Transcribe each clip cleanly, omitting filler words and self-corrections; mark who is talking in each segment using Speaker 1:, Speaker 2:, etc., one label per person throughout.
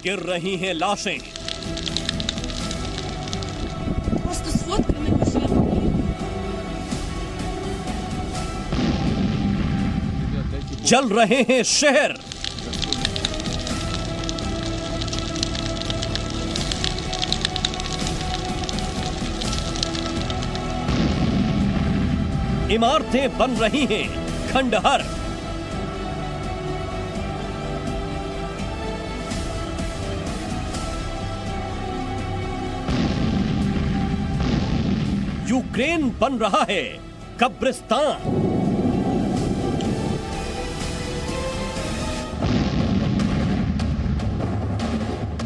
Speaker 1: गिर रही हैं लाशें। जल रहे हैं शहर। इमारतें बन रही हैं खंडहर। यूक्रेन बन रहा है कब्रिस्तान।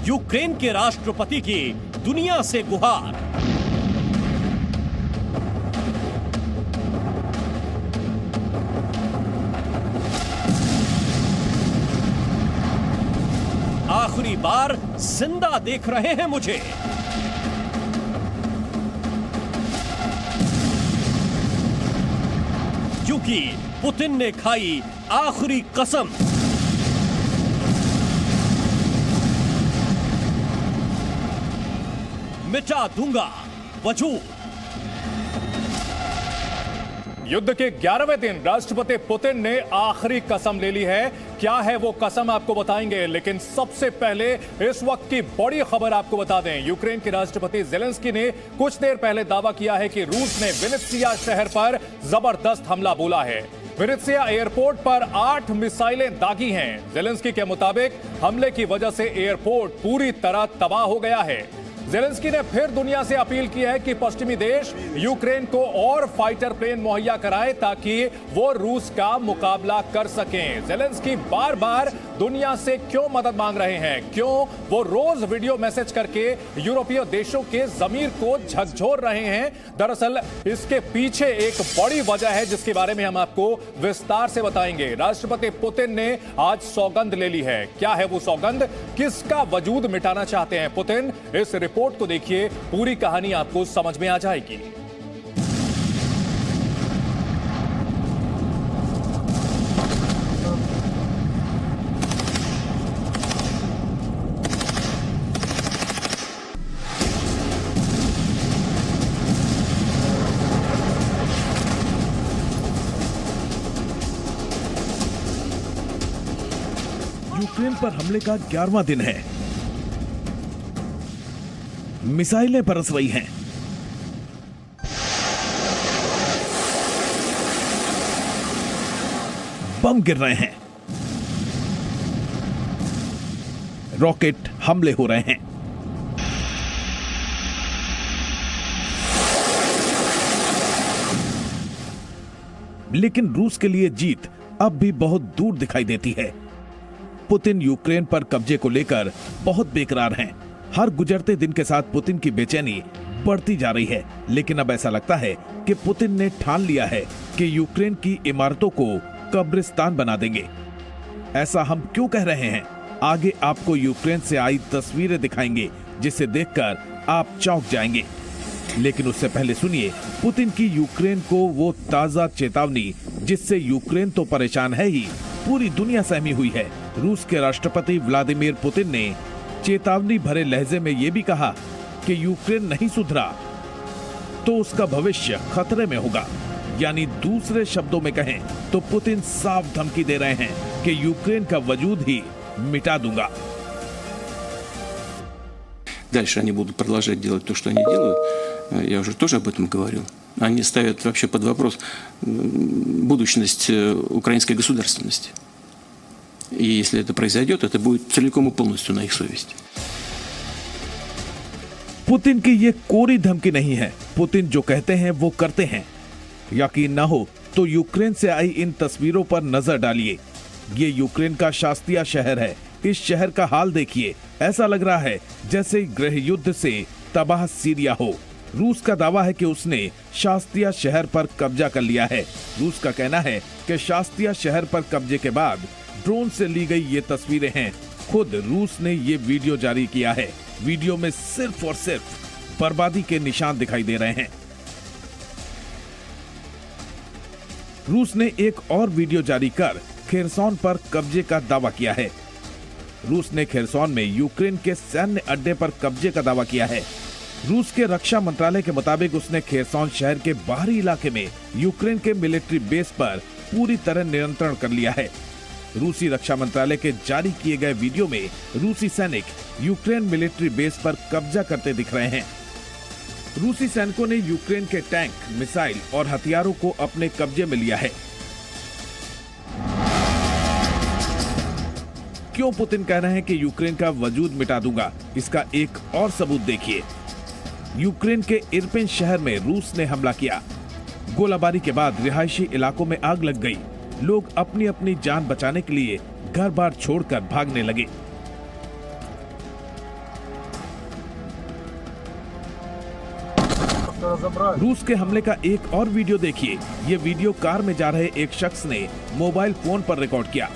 Speaker 1: यूक्रेन के राष्ट्रपति की दुनिया से गुहार। आखिरी बार जिंदा देख रहे हैं मुझे। क्योंकि पुतिन ने खाई आखिरी कसम। मिटा दूंगा वजूद।
Speaker 2: युद्ध के 11वें दिन राष्ट्रपति पुतिन ने आखिरी कसम ले ली है। क्या है वो कसम आपको बताएंगे, लेकिन सबसे पहले इस वक्त की बड़ी खबर आपको बता दें। यूक्रेन के राष्ट्रपति जेलेंस्की ने कुछ देर पहले दावा किया है कि रूस ने विनित्सिया शहर पर जबरदस्त हमला बोला है। विनित्सिया एयरपोर्ट पर 8 मिसाइलें दागी हैं। जेलेंस्की के मुताबिक हमले की वजह से एयरपोर्ट पूरी तरह तबाह हो गया है। जेलेंस्की ने फिर दुनिया से अपील की है कि पश्चिमी देश यूक्रेन को और फाइटर प्लेन मुहैया कराएं ताकि वो रूस का मुकाबला कर सकें। जेलेंस्की बार बार दुनिया से क्यों मदद मांग रहे हैं, क्यों वो रोज वीडियो मैसेज करके यूरोपीय देशों के जमीर को झकझोर रहे हैं? दरअसल इसके पीछे एक बड़ी वजह है जिसके बारे में हम आपको विस्तार से बताएंगे। राष्ट्रपति पुतिन ने आज सौगंध ले ली है। क्या है वो सौगंध, किसका वजूद मिटाना चाहते हैं पुतिन? इस रिपोर्ट को देखिए, पूरी कहानी आपको समझ में आ जाएगी।
Speaker 3: यूक्रेन पर हमले का 11वां दिन है। मिसाइलें बरस रही हैं। बम गिर रहे हैं। रॉकेट हमले हो रहे हैं। लेकिन रूस के लिए जीत अब भी बहुत दूर दिखाई देती है। पुतिन यूक्रेन पर कब्जे को लेकर बहुत बेकरार हैं। हर गुजरते दिन के साथ पुतिन की बेचैनी बढ़ती जा रही है। लेकिन अब ऐसा लगता है कि पुतिन ने ठान लिया है कि यूक्रेन की इमारतों को कब्रिस्तान बना देंगे। ऐसा हम क्यों कह रहे हैं, आगे आपको यूक्रेन से आई तस्वीरें दिखाएंगे जिसे देखकर आप चौंक जाएंगे। लेकिन उससे पहले सुनिए पुतिन की यूक्रेन को वो ताजा चेतावनी जिससे यूक्रेन तो परेशान है ही, पूरी दुनिया सहमी हुई है। रूस के राष्ट्रपति व्लादिमीर पुतिन ने चेतावनी भरे लहजे में यह भी कहा कि यूक्रेन नहीं सुधरा तो उसका भविष्य खतरे में होगा। यानी दूसरे शब्दों में कहें तो पुतिन साफ धमकी दे रहे हैं कि यूक्रेन का वजूद ही मिटा दूंगा।
Speaker 4: Дальше они будут продолжать делать то, что они делают. Я уже тоже об этом говорил. Они ставят вообще под вопрос будущность украинской государственности. И если это произойдет, это будет целиком и полностью на их совести.
Speaker 3: पुतिन की ये कोरी धमकी नहीं है। पुतिन जो कहते हैं वो करते हैं। यकीन ना हो तो यूक्रेन से आई इन तस्वीरों पर नजर डालिए। ये यूक्रेन का शास्तिया शहर है। इस शहर का हाल देखिए, ऐसा लग रहा है जैसे गृह युद्ध से तबाह सीरिया हो। रूस का दावा है कि उसने शास्तिया शहर पर कब्जा कर लिया है। रूस का कहना है कि शास्तिया शहर पर कब्जे के बाद ड्रोन से ली गई ये तस्वीरें हैं। खुद रूस ने ये वीडियो जारी किया है। वीडियो में सिर्फ और सिर्फ बर्बादी के निशान दिखाई दे रहे हैं। रूस ने एक और वीडियो जारी कर खेरसॉन पर कब्जे का दावा किया है। रूस ने खेरसॉन में यूक्रेन के सैन्य अड्डे पर कब्जे का दावा किया है। रूस के रक्षा मंत्रालय के मुताबिक उसने खेरसॉन शहर के बाहरी इलाके में यूक्रेन के मिलिट्री बेस पर पूरी तरह नियंत्रण कर लिया है। रूसी रक्षा मंत्रालय के जारी किए गए वीडियो में रूसी सैनिक यूक्रेन मिलिट्री बेस पर कब्जा करते दिख रहे हैं। रूसी सैनिकों ने यूक्रेन के टैंक, मिसाइल और हथियारों को अपने कब्जे में लिया है। क्यों पुतिन कह रहे हैं कि यूक्रेन का वजूद मिटा दूंगा? इसका एक और सबूत देखिए। यूक्रेन के इरपिन शहर में रूस ने हमला किया। गोलाबारी के बाद रिहायशी इलाकों में आग लग गई। लोग अपनी अपनी जान बचाने के लिए घर बार छोड़कर भागने लगे। रूस के हमले का एक और वीडियो देखिए। ये वीडियो कार में जा रहे एक शख्स ने मोबाइल फोन पर रिकॉर्ड किया।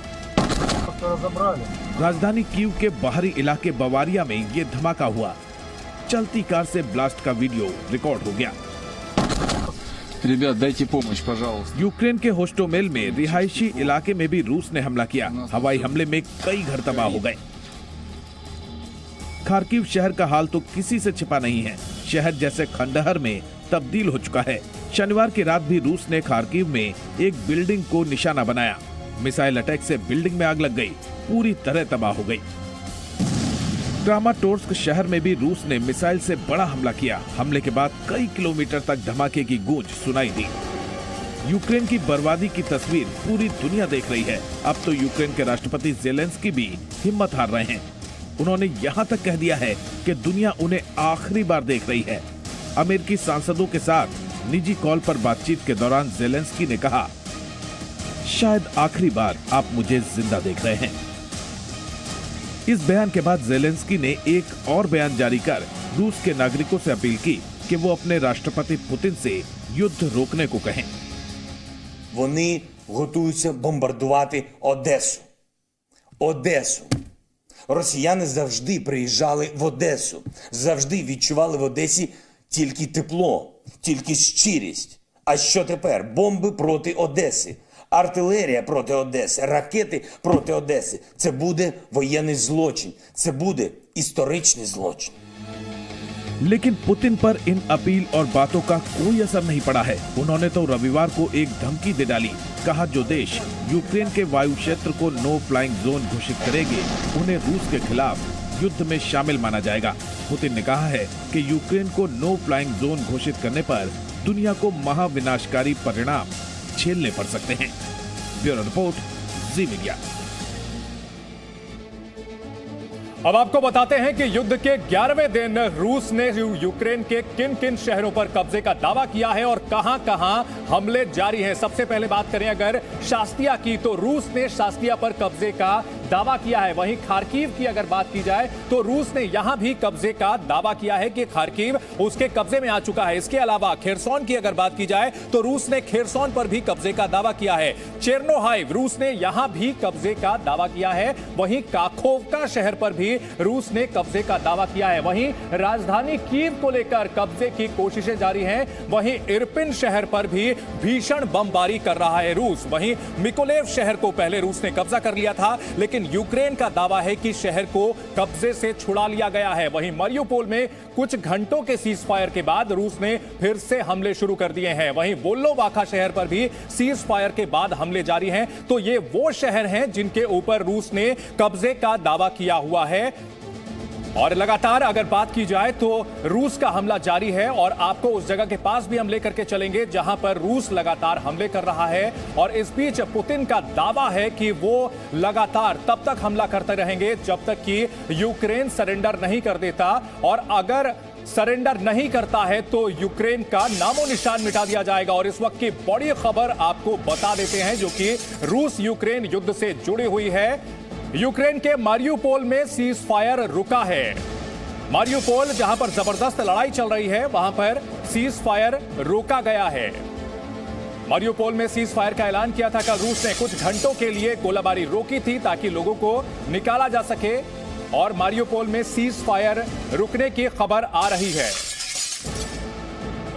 Speaker 3: राजधानी कीव के बाहरी इलाके बवारिया में ये धमाका हुआ। चलती कार से ब्लास्ट का वीडियो रिकॉर्ड हो गया।
Speaker 5: Ребят, дайте помощь, пожалуйста.
Speaker 3: यूक्रेन के होस्टोमेल में रिहायशी इलाके में भी रूस ने हमला किया। हवाई हमले में कई घर तबाह हो गए। खार्किव शहर का हाल तो किसी से छिपा नहीं है। शहर जैसे खंडहर में तब्दील हो चुका है। शनिवार की रात भी रूस ने खार्किव में एक बिल्डिंग को निशाना बनाया। मिसाइल अटैक से बिल्डिंग में आग लग गई, पूरी तरह तबाह हो गई। क्रामाटोर्स्क शहर में भी रूस ने मिसाइल से बड़ा हमला किया। हमले के बाद कई किलोमीटर तक धमाके की गूंज सुनाई दी। यूक्रेन की बर्बादी की तस्वीर पूरी दुनिया देख रही है। अब तो यूक्रेन के राष्ट्रपति ज़ेलेंस्की भी हिम्मत हार रहे हैं। उन्होंने यहां तक कह दिया है कि दुनिया उन्हें आखिरी बार देख रही है। अमेरिकी सांसदों के साथ निजी कॉल पर बातचीत के दौरान ज़ेलेंस्की ने कहा, शायद आखिरी बार आप मुझे जिंदा देख रहे हैं। इस बयान के बाद ज़ेलेंस्की ने एक और बयान जारी कर रूस के नागरिकों से अपील की कि वो अपने राष्ट्रपति पुतिन से युद्ध रोकने को कहें।
Speaker 6: Вони готуються бомбардувати Одесу. Одесу. Росіяни завжди приїжджали в Одесу. Завжди відчували в Одесі тільки тепло, тільки щирість. А що тепер? Бомби проти Одеси. Артилерія проти Одеси, ракети проти Одеси. Це буде воєнний злочин. Це буде історичний злочин.
Speaker 3: लेकिन पुतिन पर इन अपील और बातों का कोई असर नहीं पड़ा है। उन्होंने तो रविवार को एक धमकी दे डाली। कहा जो देश यूक्रेन के वायु क्षेत्र को नो फ्लाइंग जोन घोषित करेंगे, उन्हें रूस के खिलाफ युद्ध में शामिल माना जाएगा। पुतिन ने कहा है कि यूक्रेन को नो फ्लाइंग जोन घोषित करने पर दुनिया को महाविनाशकारी परिणाम झेलने पड़ सकते हैं। ब्यूरो रिपोर्ट, जी मीडिया।
Speaker 2: अब आपको बताते हैं कि युद्ध के 11वें दिन रूस ने यूक्रेन के किन किन शहरों पर कब्जे का दावा किया है और कहां कहां हमले जारी हैं। सबसे पहले बात करें अगर शास्तिया की, तो रूस ने शास्तिया पर कब्जे का दावा किया है। वहीं खार्किव की अगर बात की जाए तो रूस ने यहां भी कब्जे का दावा किया है कि खार्किव उसके कब्जे में आ चुका है। इसके अलावा खेरसॉन की अगर बात की जाए तो रूस ने खेरसॉन पर भी कब्जे का दावा किया है। चेर्नोहाइव, रूस ने यहां भी कब्जे का दावा किया है। वहीं काखोवका शहर पर भी रूस ने कब्जे का दावा किया है। वहीं राजधानी कीव को लेकर कब्जे की कोशिशें जारी हैं। वहीं इरपिन शहर पर भी भीषण बमबारी कर रहा है रूस। वहीं मिकोलेव शहर को पहले रूस ने कब्जा कर लिया था, लेकिन यूक्रेन का दावा है कि शहर को कब्जे से छुड़ा लिया गया है। वहीं मारियुपोल में कुछ घंटों के सीज फायर के बाद रूस ने फिर से हमले शुरू कर दिए हैं। वहीं वोल्लोवाखा शहर पर भी सीज फायर के बाद हमले जारी हैं। तो ये वो शहर हैं जिनके ऊपर रूस ने कब्जे का दावा किया हुआ है। और लगातार अगर बात की जाए तो रूस का हमला जारी है और आपको उस जगह के पास भी हम लेकर के चलेंगे जहां पर रूस लगातार हमले कर रहा है। और इस बीच पुतिन का दावा है कि वो लगातार तब तक हमला करते रहेंगे जब तक कि यूक्रेन सरेंडर नहीं कर देता, और अगर सरेंडर नहीं करता है तो यूक्रेन का नामो निशान मिटा दिया जाएगा। और इस वक्त की बड़ी खबर आपको बता देते हैं जो कि रूस यूक्रेन युद्ध से जुड़ी हुई है। यूक्रेन के मारियुपोल में सीज फायर रुका है। मारियुपोल जहां पर जबरदस्त लड़ाई चल रही है वहां पर सीज फायर रोका गया है। मारियुपोल में सीज फायर का ऐलान किया था कि रूस ने कुछ घंटों के लिए गोलाबारी रोकी थी ताकि लोगों को निकाला जा सके, और मारियुपोल में सीज फायर रुकने की खबर आ रही है।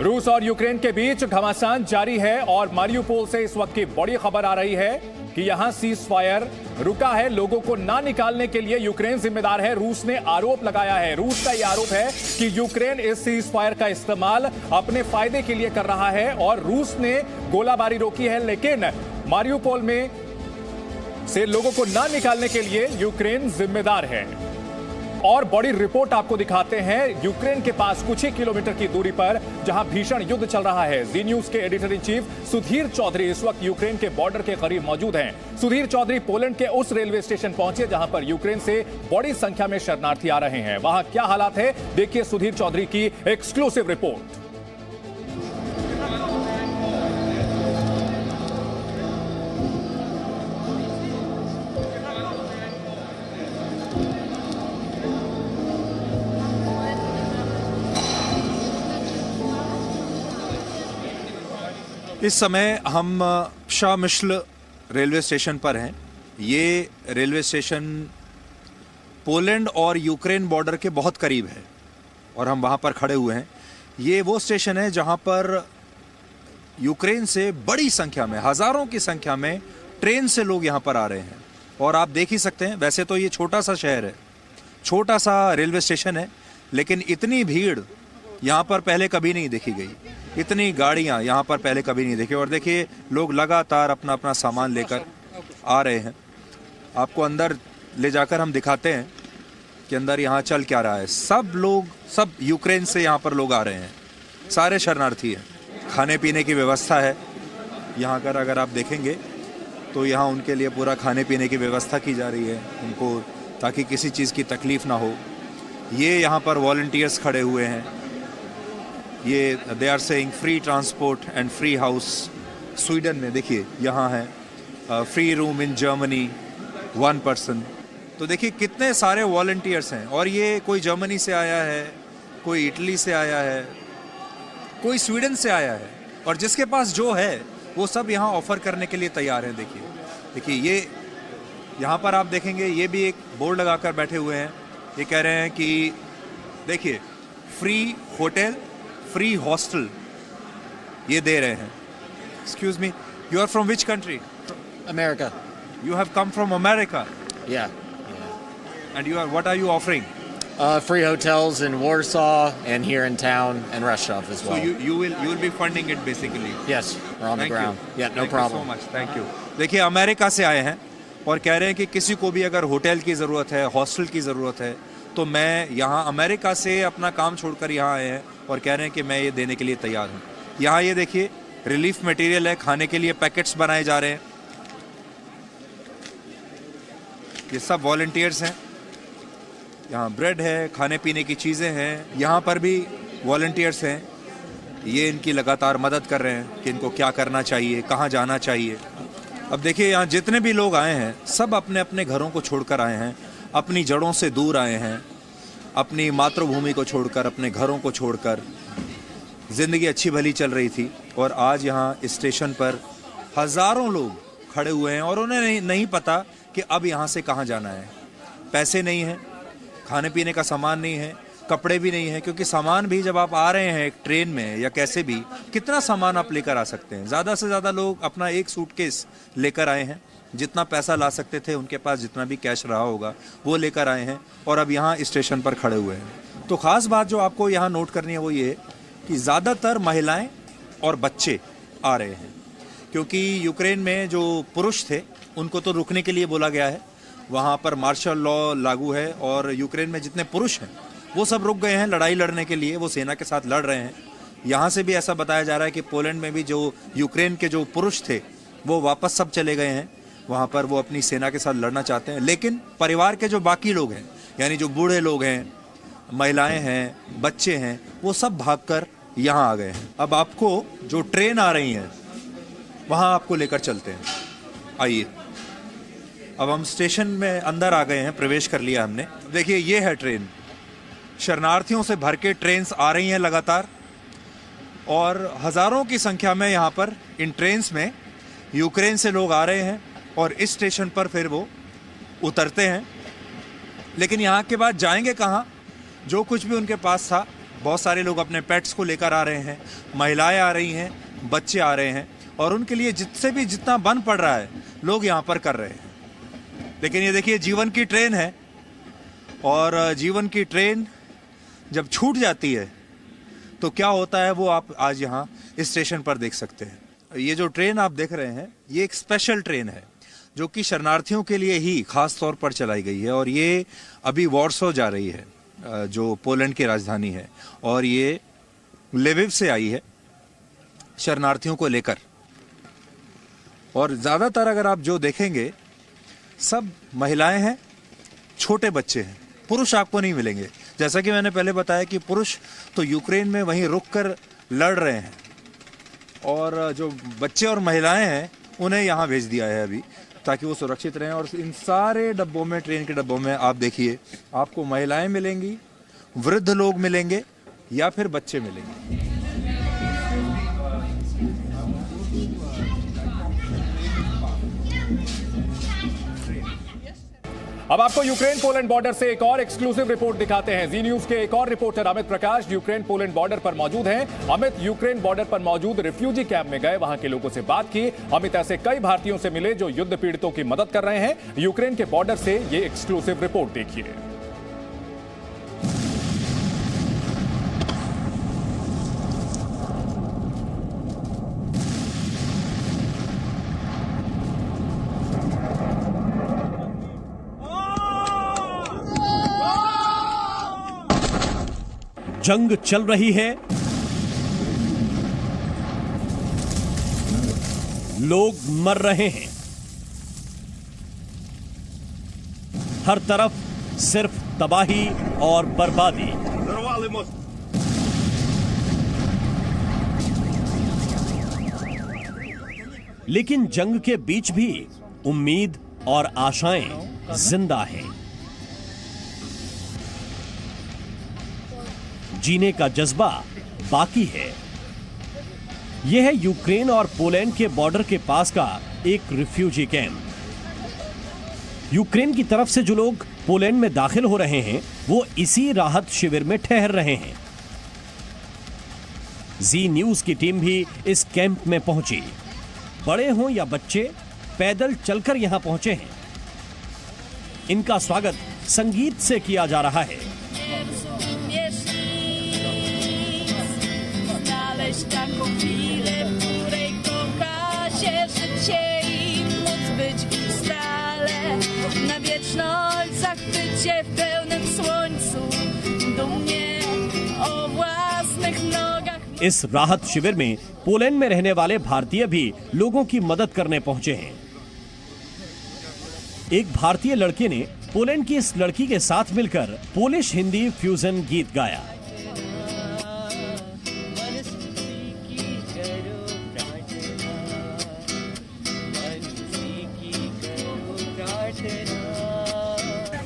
Speaker 2: रूस और यूक्रेन के बीच घमासान जारी है और मारियुपोल से इस वक्त की बड़ी खबर आ रही है कि यहां सीज फायर रुका है, लोगों को ना निकालने के लिए यूक्रेन जिम्मेदार है। रूस ने आरोप लगाया है, रूस का यह आरोप है कि यूक्रेन इस सीज फायर का इस्तेमाल अपने फायदे के लिए कर रहा है और रूस ने गोलाबारी रोकी है, लेकिन मारियुपोल में से लोगों को ना निकालने के लिए यूक्रेन जिम्मेदार है। और बड़ी रिपोर्ट आपको दिखाते हैं यूक्रेन के पास कुछ ही किलोमीटर की दूरी पर जहां भीषण युद्ध चल रहा है। जी न्यूज के editor in chief Sudhir Chaudhary इस वक्त यूक्रेन के बॉर्डर के करीब मौजूद हैं। सुधीर चौधरी पोलैंड के उस रेलवे स्टेशन पहुंचे जहां पर यूक्रेन से बड़ी संख्या में शरणार्थी आ रहे हैं। वहां क्या हालात है, देखिए सुधीर चौधरी की एक्सक्लूसिव रिपोर्ट।
Speaker 5: इस समय हम शामिश्ल रेलवे स्टेशन पर हैं। ये रेलवे स्टेशन पोलैंड और यूक्रेन बॉर्डर के बहुत करीब है और हम वहाँ पर खड़े हुए हैं। ये वो स्टेशन है जहाँ पर यूक्रेन से बड़ी संख्या में, हज़ारों की संख्या में ट्रेन से लोग यहाँ पर आ रहे हैं। और आप देख ही सकते हैं, वैसे तो ये छोटा सा शहर है, छोटा सा रेलवे स्टेशन है, लेकिन इतनी भीड़ यहाँ पर पहले कभी नहीं देखी गई, इतनी गाड़ियाँ यहाँ पर पहले कभी नहीं देखी। और देखिए लोग लगातार अपना अपना सामान लेकर आ रहे हैं। आपको अंदर ले जाकर हम दिखाते हैं कि अंदर यहाँ चल क्या रहा है। सब यूक्रेन से यहाँ पर लोग आ रहे हैं, सारे शरणार्थी हैं। खाने पीने की व्यवस्था है यहाँ पर, अगर आप देखेंगे तो यहाँ उनके लिए पूरा खाने पीने की व्यवस्था की जा रही है उनको, ताकि किसी चीज़ की तकलीफ़ ना हो। ये यहाँ पर वॉलंटियर्स खड़े हुए हैं, ये they are saying free transport and free house. Sweden में देखिए यहाँ है free room in Germany 1 person. तो देखिए कितने सारे वॉलंटियर्स हैं। और ये कोई जर्मनी से आया है, कोई इटली से आया है, कोई स्वीडन से आया है, और जिसके पास जो है वो सब यहाँ ऑफर करने के लिए तैयार हैं। देखिए ये यहाँ पर आप देखेंगे, ये भी एक बोर्ड लगाकर बैठे हुए हैं। ये कह रहे हैं कि देखिए फ्री होटल, फ्री हॉस्टल ये दे रहे हैं। Excuse me, you are from which country?
Speaker 7: America.
Speaker 5: You have come from America.
Speaker 7: Yeah.
Speaker 5: And what are you offering?
Speaker 7: Free hotels in Warsaw and here in town and Rostov as well.
Speaker 5: So you will be funding it basically.
Speaker 7: Yes, we're on the ground. Yeah, no
Speaker 5: Thank
Speaker 7: problem.
Speaker 5: you so much. Thank you. देखिए America से आए हैं और कह रहे हैं कि किसी को भी अगर होटल की ज़रूरत है, हॉस्टल की ज़रूरत है, तो मैं यहाँ अमेरिका से अपना काम छोड़कर यहाँ आए हैं और कह रहे हैं कि मैं ये देने के लिए तैयार हूँ। यहाँ ये देखिए रिलीफ मटेरियल है, खाने के लिए पैकेट्स बनाए जा रहे हैं। ये सब वॉलंटियर्स हैं। यहाँ ब्रेड है, खाने पीने की चीज़ें हैं। यहाँ पर भी वॉलंटियर्स हैं, ये इनकी लगातार मदद कर रहे हैं कि इनको क्या करना चाहिए, कहाँ जाना चाहिए। अब देखिए यहाँ जितने भी लोग आए हैं सब अपने अपने घरों को छोड़कर आए हैं, अपनी जड़ों से दूर आए हैं, अपनी मातृभूमि को छोड़कर, अपने घरों को छोड़कर। ज़िंदगी अच्छी भली चल रही थी और आज यहाँ स्टेशन पर हज़ारों लोग खड़े हुए हैं और उन्हें नहीं पता कि अब यहाँ से कहाँ जाना है। पैसे नहीं हैं, खाने पीने का सामान नहीं है, कपड़े भी नहीं है, क्योंकि सामान भी जब आप आ रहे हैं एक ट्रेन में या कैसे भी, कितना सामान आप लेकर आ सकते हैं। ज़्यादा से ज़्यादा लोग अपना एक सूटकेस लेकर आए हैं, जितना पैसा ला सकते थे, उनके पास जितना भी कैश रहा होगा वो लेकर आए हैं और अब यहाँ स्टेशन पर खड़े हुए हैं। तो ख़ास बात जो आपको यहाँ नोट करनी है वो ये है कि ज़्यादातर महिलाएँ और बच्चे आ रहे हैं, क्योंकि यूक्रेन में जो पुरुष थे उनको तो रुकने के लिए बोला गया है, वहाँ पर मार्शल लॉ लागू है और यूक्रेन में जितने पुरुष हैं वो सब रुक गए हैं लड़ाई लड़ने के लिए, वो सेना के साथ लड़ रहे हैं। यहाँ से भी ऐसा बताया जा रहा है कि पोलैंड में भी जो यूक्रेन के जो पुरुष थे वो वापस सब चले गए हैं, वहाँ पर वो अपनी सेना के साथ लड़ना चाहते हैं। लेकिन परिवार के जो बाकी लोग हैं, यानी जो बूढ़े लोग हैं, महिलाएँ हैं, बच्चे हैं, वो सब भागकर यहाँ आ गए हैं। अब आपको जो ट्रेन आ रही हैं वहाँ आपको लेकर चलते हैं, आइए। अब हम स्टेशन में अंदर आ गए हैं, प्रवेश कर लिया हमने। देखिए ये है ट्रेन, शरणार्थियों से भर के ट्रेन्स आ रही हैं लगातार और हज़ारों की संख्या में यहाँ पर इन ट्रेन्स में यूक्रेन से लोग आ रहे हैं और इस स्टेशन पर फिर वो उतरते हैं। लेकिन यहाँ के बाद जाएंगे कहाँ? जो कुछ भी उनके पास था, बहुत सारे लोग अपने पेट्स को लेकर आ रहे हैं, महिलाएं आ रही हैं, बच्चे आ रहे हैं और उनके लिए जितना बन पड़ रहा है लोग यहाँ पर कर रहे हैं। लेकिन ये देखिए जीवन की ट्रेन है, और जीवन की ट्रेन जब छूट जाती है तो क्या होता है वो आप आज यहाँ इस स्टेशन पर देख सकते हैं। ये जो ट्रेन आप देख रहे हैं ये एक स्पेशल ट्रेन है जो कि शरणार्थियों के लिए ही खास तौर पर चलाई गई है, और ये अभी वॉर्सो जा रही है जो पोलैंड की राजधानी है, और ये लेविव से आई है शरणार्थियों को लेकर। और ज़्यादातर अगर आप जो देखेंगे सब महिलाएं हैं, छोटे बच्चे हैं, पुरुष आपको नहीं मिलेंगे। जैसा कि मैंने पहले बताया कि पुरुष तो यूक्रेन में वहीं रुक कर लड़ रहे हैं, और जो बच्चे और महिलाएं हैं उन्हें यहाँ भेज दिया है अभी ताकि वो सुरक्षित रहें। और इन सारे डब्बों में, ट्रेन के डब्बों में आप देखिए आपको महिलाएं मिलेंगी, वृद्ध लोग मिलेंगे या फिर बच्चे मिलेंगे।
Speaker 2: अब आपको यूक्रेन पोलैंड बॉर्डर से एक और एक्सक्लूसिव रिपोर्ट दिखाते हैं। जी न्यूज के एक और रिपोर्टर अमित प्रकाश यूक्रेन पोलैंड बॉर्डर पर मौजूद हैं। अमित, यूक्रेन बॉर्डर पर मौजूद रिफ्यूजी कैंप में गए, वहां के लोगों से बात की। अमित, ऐसे कई भारतीयों से मिले जो युद्ध पीड़ितों की मदद कर रहे हैं। यूक्रेन के बॉर्डर से ये एक्सक्लूसिव रिपोर्ट देखिए।
Speaker 1: जंग चल रही है, लोग मर रहे हैं, हर तरफ सिर्फ तबाही और बर्बादी। लेकिन जंग के बीच भी उम्मीद और आशाएं जिंदा हैं। जीने का जज्बा बाकी है। यह है यूक्रेन और पोलैंड के बॉर्डर के पास का एक रिफ्यूजी कैंप। यूक्रेन की तरफ से जो लोग पोलैंड में दाखिल हो रहे हैं वो इसी राहत शिविर में ठहर रहे हैं। जी न्यूज की टीम भी इस कैंप में पहुंची। बड़े हों या बच्चे पैदल चलकर यहां पहुंचे हैं। इनका स्वागत संगीत से किया जा रहा है। इस राहत शिविर में पोलैंड में रहने वाले भारतीय भी लोगों की मदद करने पहुंचे हैं। एक भारतीय लड़के ने पोलैंड की इस लड़की के साथ मिलकर पोलिश हिंदी फ्यूजन गीत गाया।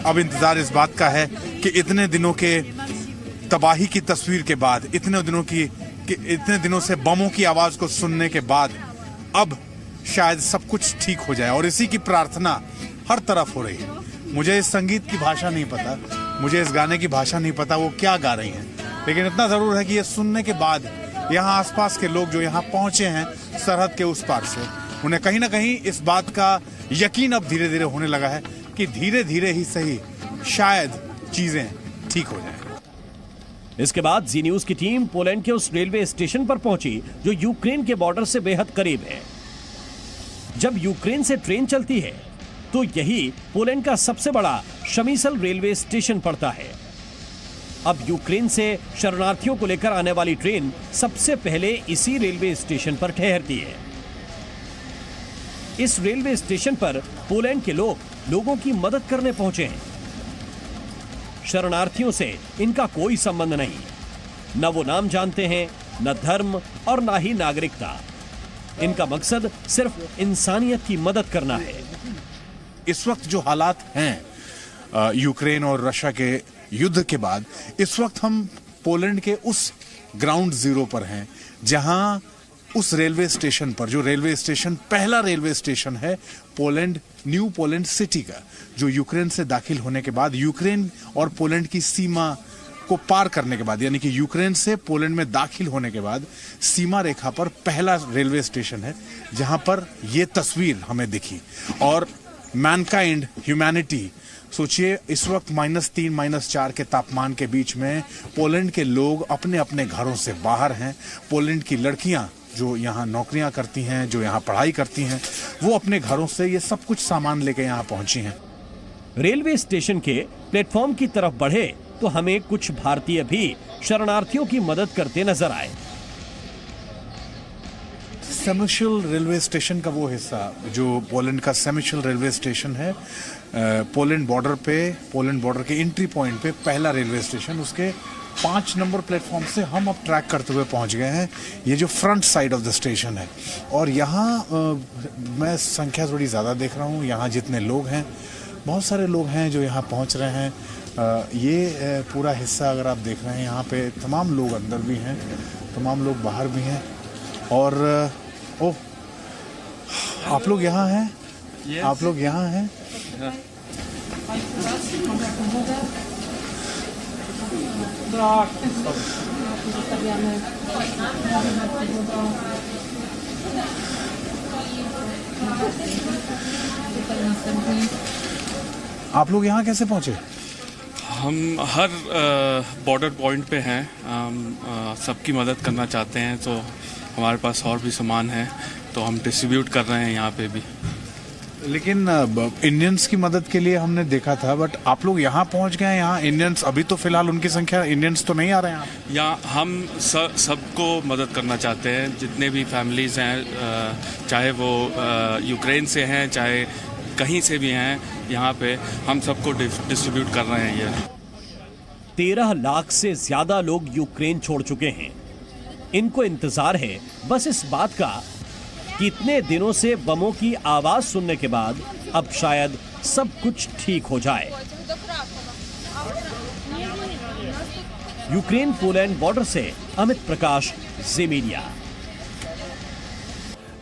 Speaker 8: अब इंतजार इस बात का है कि इतने दिनों के तबाही की तस्वीर के बाद, इतने दिनों से बमों की आवाज को सुनने के बाद अब शायद सब कुछ ठीक हो जाए, और इसी की प्रार्थना हर तरफ हो रही है। मुझे इस संगीत की भाषा नहीं पता, मुझे इस गाने की भाषा नहीं पता वो क्या गा रही हैं, लेकिन इतना जरूर है कि ये सुनने के बाद यहाँ आसपास के लोग जो यहाँ पहुंचे हैं सरहद के उस पार से, उन्हें कहीं ना कहीं इस बात का यकीन अब धीरे धीरे होने लगा है कि धीरे धीरे ही सही शायद चीजें ठीक हो जाएं।
Speaker 1: इसके बाद जी न्यूज की टीम पोलैंड के उस रेलवे स्टेशन पर पहुंची जो यूक्रेन के बॉर्डर से बेहद करीब है। जब यूक्रेन से ट्रेन चलती है तो यही पोलैंड का सबसे बड़ा शमीसल रेलवे स्टेशन पड़ता है। अब यूक्रेन से शरणार्थियों को लेकर आने वाली ट्रेन सबसे पहले इसी रेलवे स्टेशन पर ठहरती है। इस रेलवे स्टेशन पर पोलैंड के लोगों की मदद करने पहुंचे हैं। शरणार्थियों से इनका कोई संबंध नहीं, न वो नाम जानते हैं, न धर्म और न ही नागरिकता। इनका मकसद सिर्फ इंसानियत की मदद करना है।
Speaker 8: इस वक्त जो हालात हैं यूक्रेन और रशिया के युद्ध के बाद, इस वक्त हम पोलैंड के उस ग्राउंड जीरो पर हैं जहां उस रेलवे स्टेशन पर, जो रेलवे स्टेशन पहला रेलवे स्टेशन है पोलैंड, न्यू पोलैंड सिटी का, जो यूक्रेन से दाखिल होने के बाद यूक्रेन और पोलैंड की सीमा को पार करने के बाद, यानी कि यूक्रेन से पोलैंड में दाखिल होने के बाद सीमा रेखा पर पहला रेलवे स्टेशन है जहां पर यह तस्वीर हमें दिखी। और मैनकाइंड, ह्यूमैनिटी, सोचिए इस वक्त -3, -4 के तापमान के बीच में पोलैंड के लोग अपने अपने घरों से बाहर हैं। पोलैंड की लड़कियां जो यहाँ नौकरियां करती हैं, जो यहाँ पढ़ाई करती हैं, वो अपने घरों से ये सब कुछ सामान लेके यहाँ पहुंची हैं।
Speaker 1: रेलवे स्टेशन के प्लेटफॉर्म की तरफ बढ़े तो हमें कुछ भारतीय भी शरणार्थियों की मदद करते नजर आए।
Speaker 8: सेमिशल रेलवे स्टेशन का वो हिस्सा जो पोलैंड का सेमिशल रेलवे स्टेशन है, पोलैंड बॉर्डर के एंट्री पॉइंट पे पहला रेलवे स्टेशन, उसके 5 नंबर प्लेटफॉर्म से हम अब ट्रैक करते हुए पहुंच गए हैं। ये जो front side of the station है, और यहाँ मैं संख्या थोड़ी ज़्यादा देख रहा हूँ। यहाँ जितने लोग हैं, बहुत सारे लोग हैं जो यहाँ पहुँच रहे हैं। ये पूरा हिस्सा अगर आप देख रहे हैं, यहाँ पे तमाम लोग अंदर भी हैं, तमाम लोग बाहर भी हैं। और ओह, आप लोग यहाँ हैं? Yes. आप लोग यहाँ हैं? Yeah. आप लोग यहाँ कैसे पहुँचे?
Speaker 9: हम हर बॉर्डर पॉइंट पे हैं, सबकी मदद करना चाहते हैं, तो हमारे पास और भी सामान है तो हम डिस्ट्रीब्यूट कर रहे हैं यहाँ पे भी।
Speaker 8: लेकिन इंडियंस की मदद के लिए हमने देखा था, बट आप लोग यहाँ पहुँच गए हैं। यहाँ इंडियंस अभी तो फिलहाल उनकी संख्या, इंडियंस तो नहीं आ रहे हैं
Speaker 9: यहाँ। हम सबको मदद करना चाहते हैं, जितने भी फैमिलीज हैं, चाहे वो यूक्रेन से हैं, चाहे कहीं से भी हैं, यहाँ पे हम सबको डिस्ट्रीब्यूट कर रहे हैं। ये
Speaker 1: 13 लाख से ज्यादा लोग यूक्रेन छोड़ चुके हैं। इनको इंतजार है बस इस बात का कि इतने दिनों से बमों की आवाज सुनने के बाद अब शायद सब कुछ ठीक हो जाए। यूक्रेन पोलैंड बॉर्डर से अमित प्रकाश, जी मीडिया।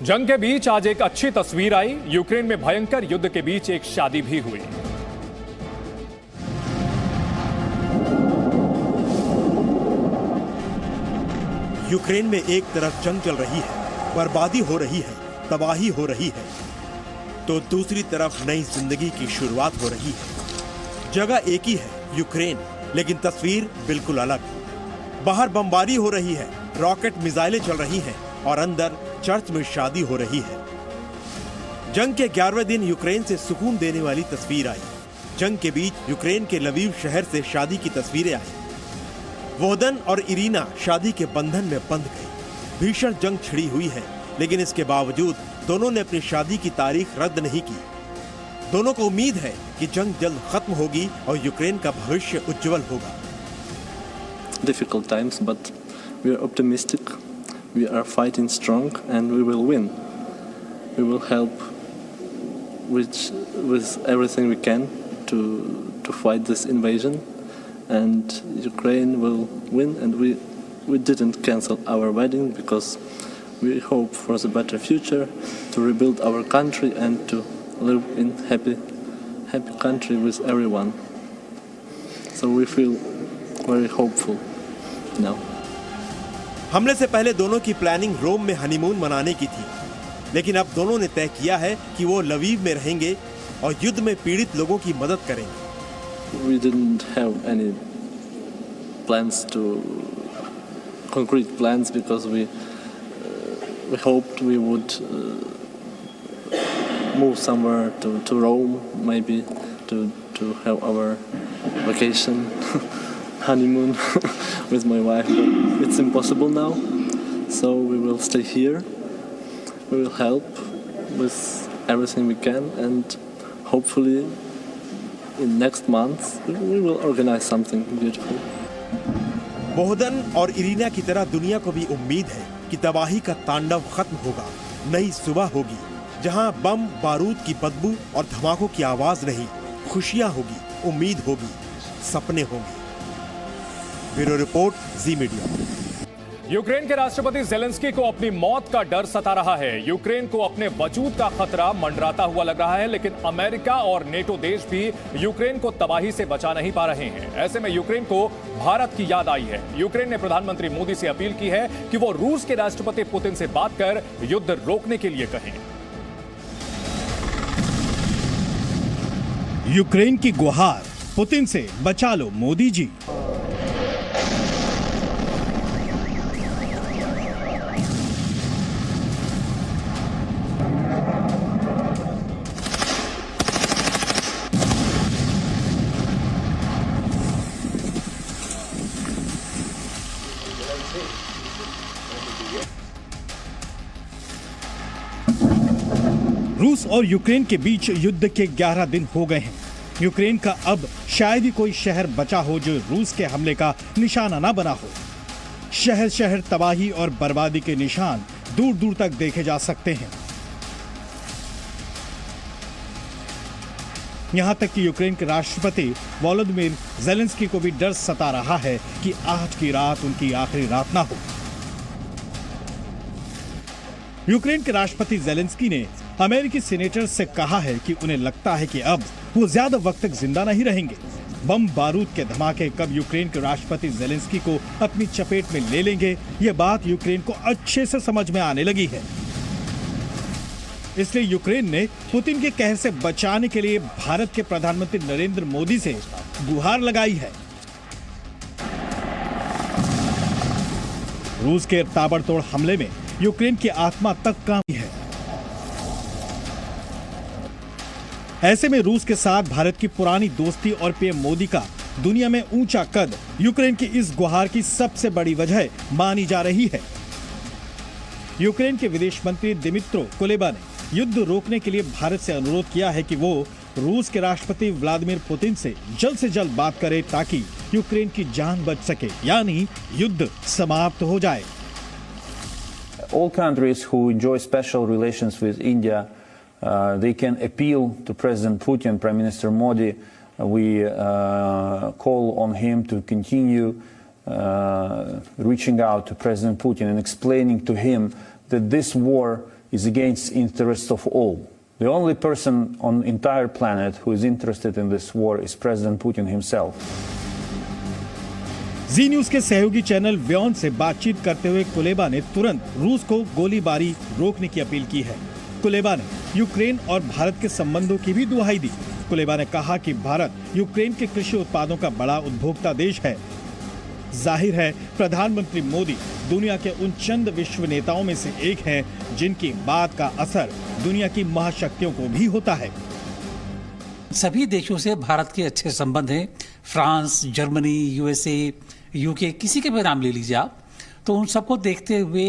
Speaker 2: जंग के बीच आज एक अच्छी तस्वीर आई। यूक्रेन में भयंकर युद्ध के बीच एक शादी भी हुई।
Speaker 10: यूक्रेन में एक तरफ जंग चल रही है, बर्बादी हो रही है, तबाही हो रही है, तो दूसरी तरफ नई जिंदगी की शुरुआत हो रही है। जगह एक ही है, यूक्रेन, लेकिन तस्वीर बिल्कुल अलग। बाहर बमबारी हो रही है, रॉकेट मिसाइलें चल रही हैं और अंदर चर्च में शादी हो रही है। जंग के 11वें दिन यूक्रेन से सुकून देने वाली तस्वीर आई। जंग के बीच यूक्रेन के लवीव शहर से शादी की तस्वीरें आई। वोहदन और इरीना शादी के बंधन में बंध गई। भीषण जंग छिड़ी हुई है, लेकिन इसके बावजूद दोनों ने अपनी शादी की तारीख रद्द नहीं की। दोनों को उम्मीद है कि जंग जल्द खत्म होगी और यूक्रेन का भविष्य उज्जवल होगा।
Speaker 11: Difficult times, but we are optimistic. We are fighting strong, and we will win. We will help with everything we can to fight this invasion, and Ukraine will win. And we didn't cancel our wedding because we hope for a better future, to rebuild our country and to live in happy country with everyone. So we feel very hopeful now.
Speaker 10: हमले से पहले दोनों की planning रोम में honeymoon मनाने की थी, लेकिन अब दोनों ने तय किया है कि वो लवीव में रहेंगे और युद्ध में पीड़ित लोगों की मदद करेंगे।
Speaker 11: We didn't have any plans to concrete plans because we hoped we would move somewhere to Rome, maybe to have our vacation. Honeymoon with my wife, but it's impossible now, so we will stay here. We will help with everything we can, and hopefully in next month we will organize something beautiful.
Speaker 10: वोहदन और Irina की तरह दुनिया को भी उम्मीद है कि तबाही का तांडव खत्म होगा। नई सुबह होगी जहां बम बारूद की बदबू और धमाकों की आवाज नहीं, खुशियां होगी, उम्मीद होगी, सपने होंगे। ब्यूरो रिपोर्ट, जी मीडिया।
Speaker 2: यूक्रेन के राष्ट्रपति जेलेंस्की को अपनी मौत का डर सता रहा है। यूक्रेन को अपने वजूद का खतरा मंडराता हुआ लग रहा है, लेकिन अमेरिका और नेटो देश भी यूक्रेन को तबाही से बचा नहीं पा रहे हैं। ऐसे में यूक्रेन को भारत की याद आई है। यूक्रेन ने प्रधानमंत्री मोदी से अपील की है कि वो रूस के राष्ट्रपति पुतिन से बात कर युद्ध रोकने के लिए कहें।
Speaker 1: यूक्रेन की गुहार, पुतिन से बचा लो मोदी जी। रूस और यूक्रेन के बीच युद्ध के 11 दिन हो गए हैं। यूक्रेन का अब शायद ही कोई शहर बचा हो जो रूस के हमले का निशाना ना बना हो। शहर शहर तबाही और बर्बादी के निशान दूर दूर तक देखे जा सकते हैं। यहां तक कि यूक्रेन के राष्ट्रपति वोलोदिमीर ज़ेलेंस्की को भी डर सता रहा है कि आज की रात उनकी आखिरी रात ना हो। यूक्रेन के राष्ट्रपति ज़ेलेंस्की ने अमेरिकी सीनेटर्स से कहा है कि उन्हें लगता है कि अब वो ज्यादा वक्त तक जिंदा नहीं रहेंगे। बम बारूद के धमाके कब यूक्रेन के राष्ट्रपति ज़ेलेंस्की को अपनी चपेट में ले लेंगे, ये बात यूक्रेन को अच्छे से समझ में आने लगी है। इसलिए यूक्रेन ने पुतिन के कहर से बचाने के लिए भारत के प्रधानमंत्री नरेंद्र मोदी से गुहार लगाई है। रूस के ताबड़तोड़ हमले में यूक्रेन की आत्मा तक कांपी है। ऐसे में रूस के साथ भारत की पुरानी दोस्ती और पीएम मोदी का दुनिया में ऊंचा कद यूक्रेन की इस गुहार की सबसे बड़ी वजह मानी जा रही है। यूक्रेन के विदेश मंत्री दिमित्रो कुलेबा ने युद्ध रोकने के लिए भारत से अनुरोध किया है कि वो रूस के राष्ट्रपति व्लादिमीर पुतिन से जल्द बात करे ताकि यूक्रेन की जान बच सके, यानी युद्ध समाप्त हो जाए।
Speaker 12: All countries who enjoy special relations with India, they can appeal to President Putin, Prime Minister Modi. We call on him to continue reaching out to President Putin and explaining to him that this war is against the interests of all. The only person on the entire planet who is interested in this war is President Putin himself.
Speaker 1: Zee news के सहयोगी channel व्योन से बातचीत करते हुए Kuleba ने तुरंत रूस को गोलीबारी रोकने की अपील की है। कुलेबा ने यूक्रेन और भारत के संबंधों की भी दुहाई दी। कुलेबा ने कहा कि भारत यूक्रेन के कृषि उत्पादों का बड़ा उपभोक्ता देश है। जाहिर है प्रधानमंत्री मोदी दुनिया के उन चंद विश्व नेताओं में से एक हैं जिनकी बात का असर दुनिया की महाशक्तियों को भी होता है।
Speaker 13: सभी देशों से भारत के अच्छे संबंध हैं। फ्रांस, जर्मनी, यूएसए, यूके, किसी के भी नाम ले लीजिए आप, तो उन सबको देखते हुए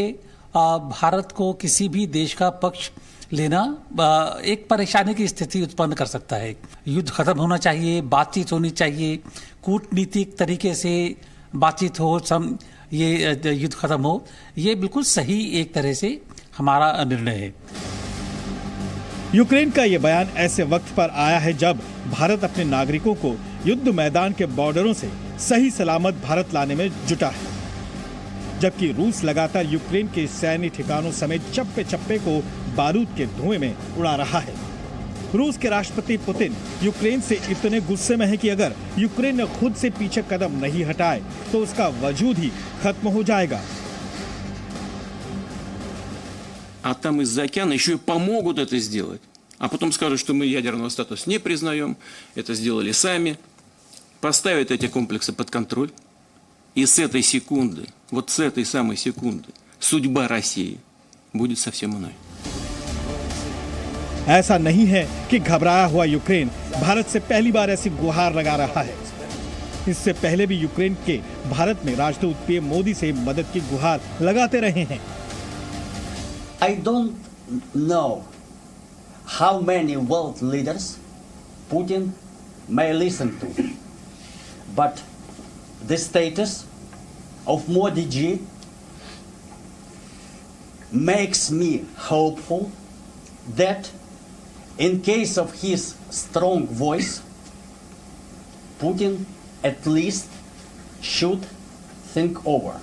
Speaker 13: भारत को किसी भी देश का पक्ष लेना एक परेशानी की स्थिति उत्पन्न कर सकता है। युद्ध खत्म होना चाहिए, बातचीत होनी चाहिए, कूटनीतिक तरीके से बातचीत हो, ये युद्ध खत्म हो, ये बिल्कुल सही एक तरह से हमारा निर्णय है।
Speaker 1: यूक्रेन का यह बयान ऐसे वक्त पर आया है जब भारत अपने नागरिकों को युद्ध मैदान के बॉर्डरों से सही सलामत भारत लाने में जुटा है, जबकि रूस लगातार यूक्रेन के सैन्य ठिकानों समेत चप्पे चप्पे को बारूद के धुएं में उड़ा रहा है। रूस के राष्ट्रपति पुतिन यूक्रेन से इतने गुस्से में है कि अगर यूक्रेन ने खुद से पीछे कदम नहीं हटाए तो उसका वजूद ही खत्म हो जाएगा।
Speaker 4: А там из-за океана еще и помогут это сделать. А потом скажут, что мы ядерного статуса не признаем, это сделали сами, поставят эти комплексы под контроль. И с этой секунды, вот с этой самой секунды, судьба России будет совсем иной.
Speaker 1: ऐसा नहीं है कि घबराया हुआ यूक्रेन भारत से पहली बार ऐसी गुहार लगा रहा है। इससे पहले भी यूक्रेन के भारत में राजदूत पीएम मोदी से मदद की गुहार लगाते रहे हैं।
Speaker 14: I don't know how many world leaders Putin may listen to, but the status of Modi ji makes me hopeful that in case of his strong voice, Putin at least should think over.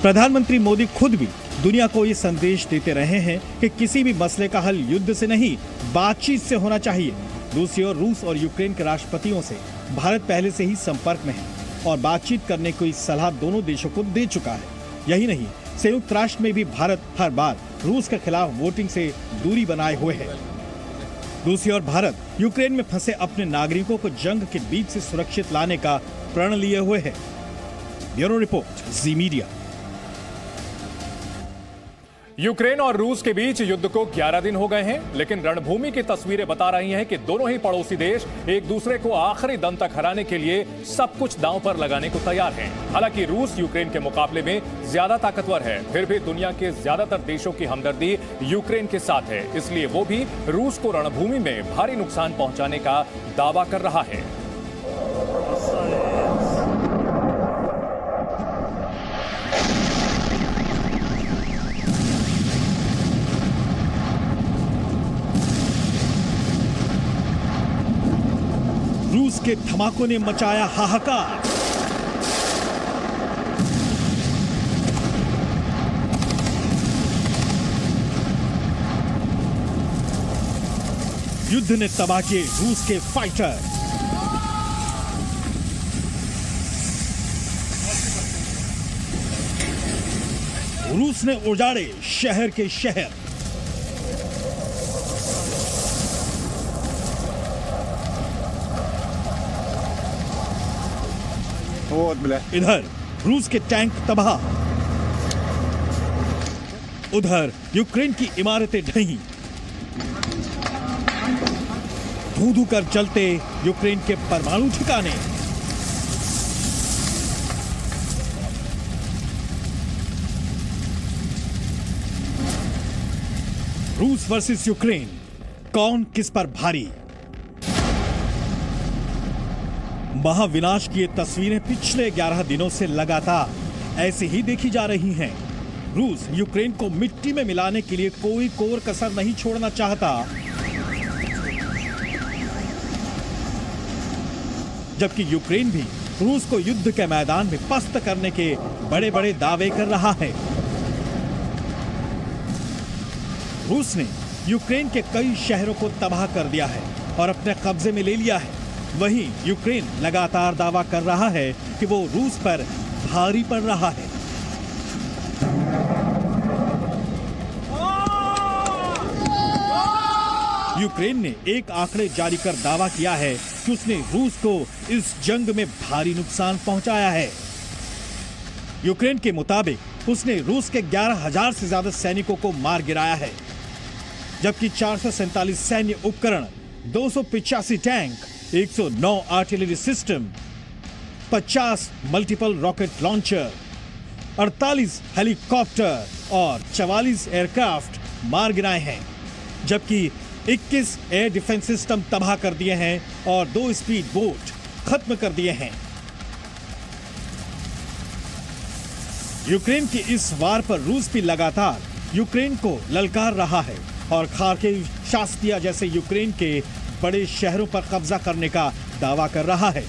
Speaker 15: प्रधानमंत्री मोदी खुद भी दुनिया को ये संदेश देते रहे हैं कि किसी भी मसले का हल युद्ध से नहीं, बातचीत से होना चाहिए। दूसरी ओर रूस और यूक्रेन के राष्ट्रपतियों से भारत पहले से ही संपर्क में है और बातचीत करने की सलाह दोनों देशों को दे चुका है। यही नहीं, संयुक्त राष्ट्र में भी भारत हर बार रूस के खिलाफ वोटिंग से दूरी बनाए हुए है। दूसरी ओर भारत यूक्रेन में फंसे अपने नागरिकों को जंग के बीच से सुरक्षित लाने का प्रण लिए हुए है। ब्यूरो रिपोर्ट, जी मीडिया।
Speaker 2: यूक्रेन और रूस के बीच युद्ध को 11 दिन हो गए हैं, लेकिन रणभूमि की तस्वीरें बता रही हैं कि दोनों ही पड़ोसी देश एक दूसरे को आखिरी दम तक हराने के लिए सब कुछ दांव पर लगाने को तैयार हैं। हालांकि रूस यूक्रेन के मुकाबले में ज्यादा ताकतवर है, फिर भी दुनिया के ज्यादातर देशों की हमदर्दी यूक्रेन के साथ है, इसलिए वो भी रूस को रणभूमि में भारी नुकसान पहुंचाने का दावा कर रहा है।
Speaker 15: रूस के धमाकों ने मचाया हाहाकार। युद्ध ने तबाह किए रूस के फाइटर। रूस ने उजाड़े शहर के शहर। इधर रूस के टैंक तबाह, उधर यूक्रेन की इमारतें ढही। धू-धू कर जलते यूक्रेन के परमाणु ठिकाने। रूस वर्सेस यूक्रेन, कौन किस पर भारी? महाविनाश की ये तस्वीरें पिछले 11 दिनों से लगातार ऐसे ही देखी जा रही हैं। रूस यूक्रेन को मिट्टी में मिलाने के लिए कोई कोर कसर नहीं छोड़ना चाहता, जबकि यूक्रेन भी रूस को युद्ध के मैदान में पस्त करने के बड़े बड़े दावे कर रहा है। रूस ने यूक्रेन के कई शहरों को तबाह कर दिया है और अपने कब्जे में ले लिया है। वहीं यूक्रेन लगातार दावा कर रहा है कि वो रूस पर भारी पड़ रहा है। यूक्रेन ने एक आंकड़े जारी कर दावा किया है कि उसने रूस को इस जंग में भारी नुकसान पहुंचाया है। यूक्रेन के मुताबिक उसने रूस के 11,000 से ज्यादा सैनिकों को मार गिराया है, जबकि 447 सैन्य उपकरण, 285 tank, 109 artillery system, 50 multiple rocket launcher, 48 helicopter और 44 एयरक्राफ्ट मार गिराए हैं, जबकि 21 एयर डिफेंस सिस्टम तबाह कर दिए हैं और 2 स्पीड बोट खत्म कर दिए हैं। यूक्रेन की इस वार पर रूस भी लगातार यूक्रेन को ललकार रहा है और खार्किव, शास्तिया जैसे यूक्रेन के बड़े शहरों पर कब्जा करने का दावा कर रहा है।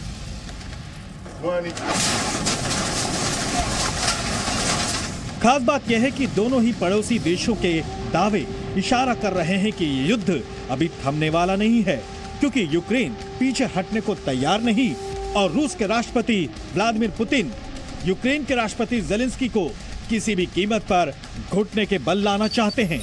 Speaker 15: खास बात यह है कि दोनों ही पड़ोसी देशों के दावे इशारा कर रहे हैं कि ये युद्ध अभी थमने वाला नहीं है, क्योंकि यूक्रेन पीछे हटने को तैयार नहीं और रूस के राष्ट्रपति व्लादिमीर पुतिन यूक्रेन के राष्ट्रपति ज़ेलेंस्की को किसी भी कीमत पर घुटने के बल लाना चाहते हैं।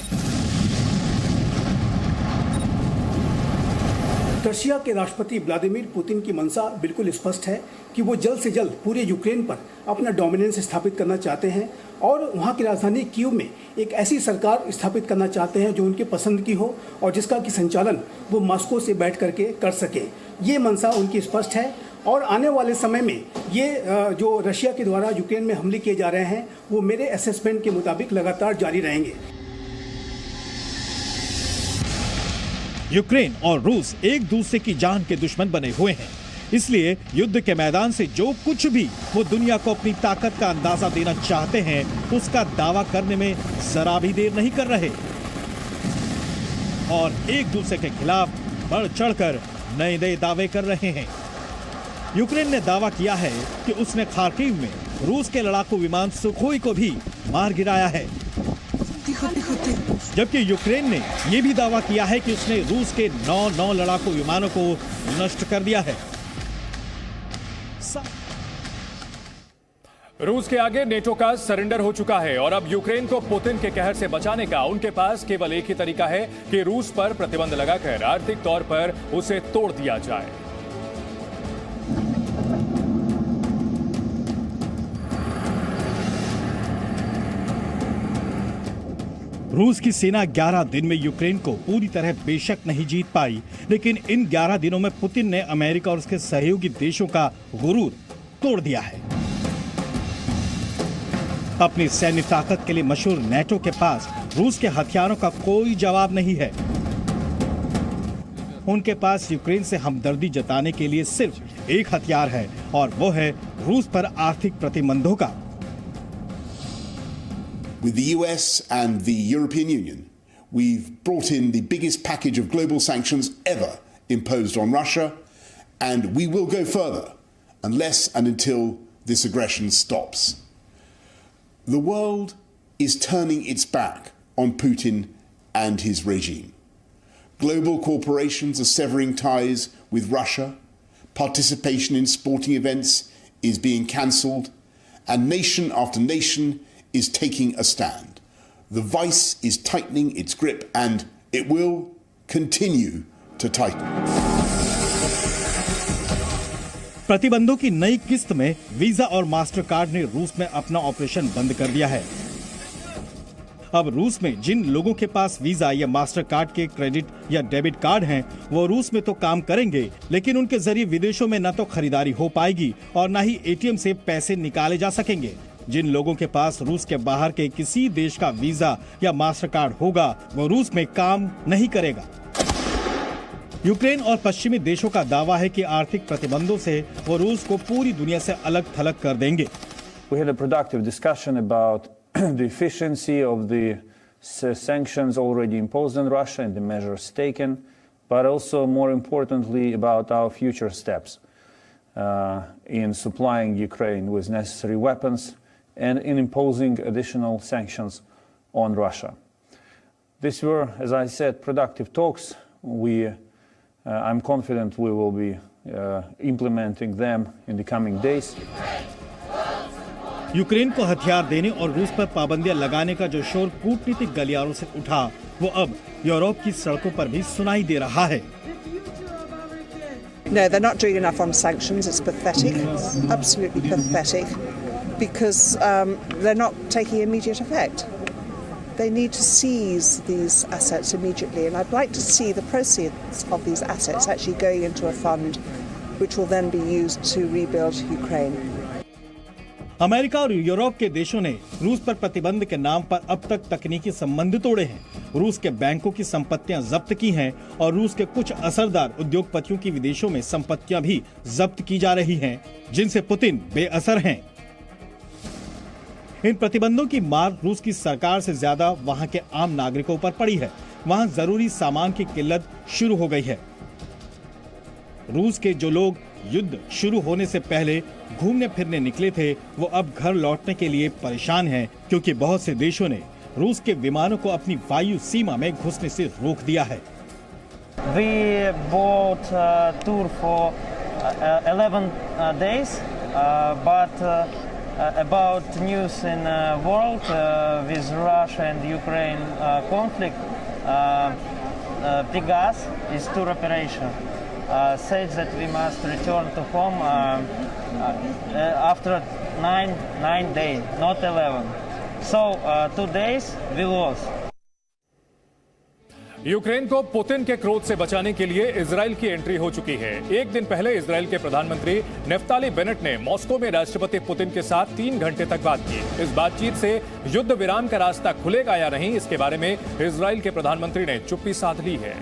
Speaker 16: रशिया के राष्ट्रपति व्लादिमीर पुतिन की मंशा बिल्कुल स्पष्ट है कि वो जल्द से जल्द पूरे यूक्रेन पर अपना डोमिनेंस स्थापित करना चाहते हैं और वहाँ की राजधानी कीव में एक ऐसी सरकार स्थापित करना चाहते हैं जो उनके पसंद की हो और जिसका कि संचालन वो मॉस्को से बैठ करके कर सके। ये मंशा उनकी स्पष्ट है और आने वाले समय में ये जो रशिया के द्वारा यूक्रेन में हमले किए जा रहे हैं वो मेरे असेसमेंट के मुताबिक लगातार जारी रहेंगे।
Speaker 15: यूक्रेन और रूस एक दूसरे की जान के दुश्मन बने हुए हैं, इसलिए युद्ध के मैदान से जो कुछ भी वो दुनिया को अपनी ताकत का अंदाजा देना चाहते हैं, उसका दावा करने में जरा भी देर नहीं कर रहे और एक दूसरे के खिलाफ बढ़ चढ़कर नए नए दावे कर रहे हैं। यूक्रेन ने दावा किया है कि उसने खार्किव में रूस के लड़ाकू विमान सुखोई को भी मार गिराया है, जबकि यूक्रेन ने यह भी दावा किया है कि उसने रूस के 9 लड़ाकू विमानों को नष्ट कर दिया है।
Speaker 2: रूस के आगे नेटो का सरेंडर हो चुका है और अब यूक्रेन को पुतिन के कहर से बचाने का उनके पास केवल एक ही तरीका है कि रूस पर प्रतिबंध लगाकर आर्थिक तौर पर उसे तोड़ दिया जाए।
Speaker 15: रूस की सेना 11 दिन में यूक्रेन को पूरी तरह बेशक नहीं जीत पाई, लेकिन इन 11 दिनों में पुतिन ने अमेरिका और उसके सहयोगी देशों का गुरूर तोड़ दिया है। अपनी सैन्य ताकत के लिए मशहूर नेटो के पास रूस के हथियारों का कोई जवाब नहीं है। उनके पास यूक्रेन से हमदर्दी जताने के लिए सिर्फ एक हथियार है और वो है रूस पर आर्थिक प्रतिबंधों का।
Speaker 17: With the US and the European Union, we've brought in the biggest package of global sanctions ever imposed on Russia, and we will go further unless and until this aggression stops. The world is turning its back on Putin and his regime. Global corporations are severing ties with Russia, participation in sporting events is being cancelled, and nation after nation is taking a stand. The vice is tightening its grip and it will continue to tighten.
Speaker 15: प्रतिबंधों की नई किस्त में visa और Mastercard ने रूस में अपना ऑपरेशन बंद कर दिया है। अब रूस में जिन लोगों के पास वीजा या मास्टरकार्ड के क्रेडिट या डेबिट कार्ड हैं, वो रूस में तो काम करेंगे, लेकिन उनके जरिए विदेशों में न तो खरीदारी हो पाएगी और न ही एटीएम से पैसे निकाले जा सकेंगे। जिन लोगों के पास रूस के बाहर के किसी देश का वीजा या मास्टर कार्ड होगा, वो रूस में काम नहीं करेगा। यूक्रेन और पश्चिमी देशों का दावा है कि आर्थिक प्रतिबंधों से वो रूस को पूरी दुनिया से अलग थलग कर देंगे।
Speaker 12: We had a productive discussion about the efficiency of the sanctions already imposed on Russia and the measures taken, but also more importantly about our future steps in supplying Ukraine with necessary weapons and in imposing additional sanctions on Russia. These were, as I said, productive talks. I'm confident we will be implementing them in the coming days.
Speaker 15: Ukraine को हथियार देने और रूस पर पाबंदियां लगाने का जो शोर कूटनीतिक गलियारों से उठा, वो अब यूरोप की सड़कों पर भी सुनाई दे रहा है।
Speaker 18: No, they're not doing enough on sanctions. It's pathetic, absolutely pathetic, because they're not taking immediate effect. They need to seize these assets immediately, and I'd like to see the proceeds of these assets actually going into a fund which will then be used to rebuild Ukraine.
Speaker 15: America और Europe के देशों ने रूस पर प्रतिबंध के नाम पर अब तक तकनीकी संबंध तोड़े हैं। रूस के बैंकों की संपत्तियां जब्त की हैं और रूस के कुछ असरदार उद्योगपतियों की विदेशों में संपत्तियां भी जब्त की जा रही हैं, जिनसे पुतिन बेअसर हैं। इन प्रतिबंधों की मार रूस की सरकार से ज्यादा वहां के आम नागरिकों पर पड़ी है। वहां जरूरी सामान की किल्लत शुरू हो गई है। रूस के जो लोग युद्ध शुरू होने से पहले घूमने फिरने निकले थे, वो अब घर लौटने के लिए परेशान हैं, क्योंकि बहुत से देशों ने रूस के विमानों को अपनी वायु सीमा में घुसने से रोक दिया है।
Speaker 19: We bought a tour for 11 days, but about news in world with Russia and Ukraine conflict, Pegasus is tour operation. Says that we must return to home after 9 days, not 11. So 2 days we lost.
Speaker 2: Ukraine को Putin के क्रोध से बचाने के लिए Israel की entry हो चुकी है। एक दिन पहले इजराइल के प्रधानमंत्री नेफ्ताली बेनेट ने मॉस्को में राष्ट्रपति पुतिन के साथ 3 घंटे तक बात की। इस बातचीत से युद्ध विराम का रास्ता खुलेगा या नहीं, इसके बारे में इजराइल के प्रधानमंत्री ने चुप्पी साध ली है।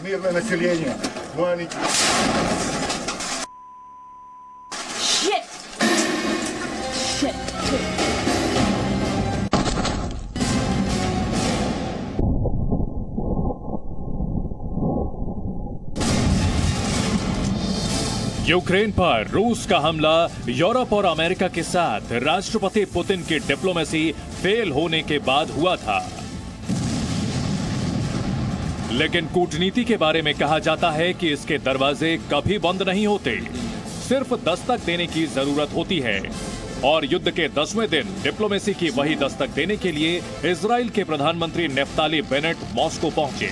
Speaker 20: мирное население, маленькие. Shit! Shit!
Speaker 2: यूक्रेन पर रूस का हमला यूरोप और अमेरिका के साथ राष्ट्रपति पुतिन की डिप्लोमेसी फेल होने के बाद हुआ था। लेकिन कूटनीति के बारे में कहा जाता है कि इसके दरवाजे कभी बंद नहीं होते, सिर्फ दस्तक देने की जरूरत होती है। और युद्ध के 10वें दिन डिप्लोमेसी की वही दस्तक देने के लिए इजराइल के प्रधानमंत्री नेफ्ताली बेनेट मॉस्को पहुंचे।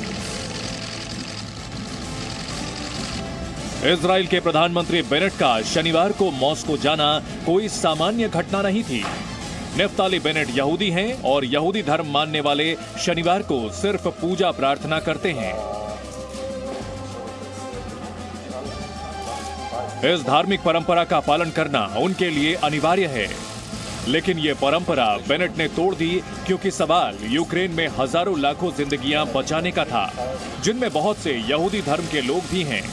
Speaker 2: इजराइल के प्रधानमंत्री बेनेट का शनिवार को मॉस्को जाना कोई सामान्य घटना नहीं थी। नेफ्ताली बेनेट यहूदी हैं और यहूदी धर्म मानने वाले शनिवार को सिर्फ पूजा प्रार्थना करते हैं। इस धार्मिक परंपरा का पालन करना उनके लिए अनिवार्य है, लेकिन यह परंपरा बेनेट ने तोड़ दी क्योंकि सवाल यूक्रेन में हजारों लाखों जिंदगियां बचाने का था, जिनमें बहुत से यहूदी धर्म के लोग भी हैं।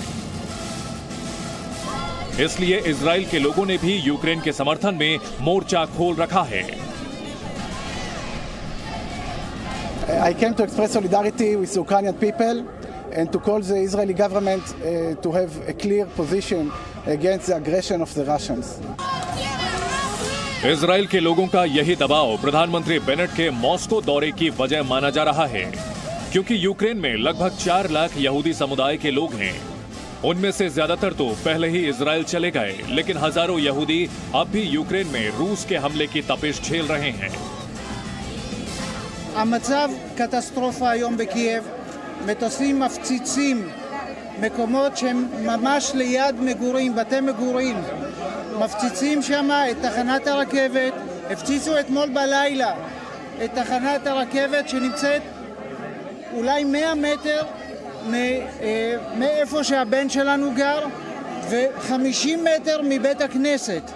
Speaker 2: इसलिए इजराइल के लोगों ने भी यूक्रेन के समर्थन में मोर्चा खोल रखा है।
Speaker 21: I came to express solidarity with the Ukrainian people and to call the Israeli government to have a clear position against the aggression of the Russians.
Speaker 2: Israel के लोगों का यही दबाव प्रधानमंत्री बेनेट के मॉस्को दौरे की वजह माना जा रहा है, क्योंकि यूक्रेन में लगभग 4 लाख यहूदी समुदाय के लोग हैं। उनमें से ज्यादातर तो पहले ही इजराइल चले गए, लेकिन हजारों यहूदी अब भी यूक्रेन में रूस के हमले की तपिश झेल रहे हैं।
Speaker 22: המצב קטסטרופה היום בקייב, מטוסים מפציצים מקומות שהם ממש ליד מגורים, בתי מגורים, מפציצים שם את תחנת הרכבת, הפציצו אתמול בלילה את תחנת הרכבת שנמצאת אולי 100 מטר מאיפה שהבן שלנו גר ו50 מטר מבית הכנסת.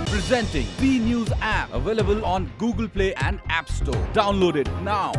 Speaker 23: Presenting B News app, available on Google Play and App Store. Download it now.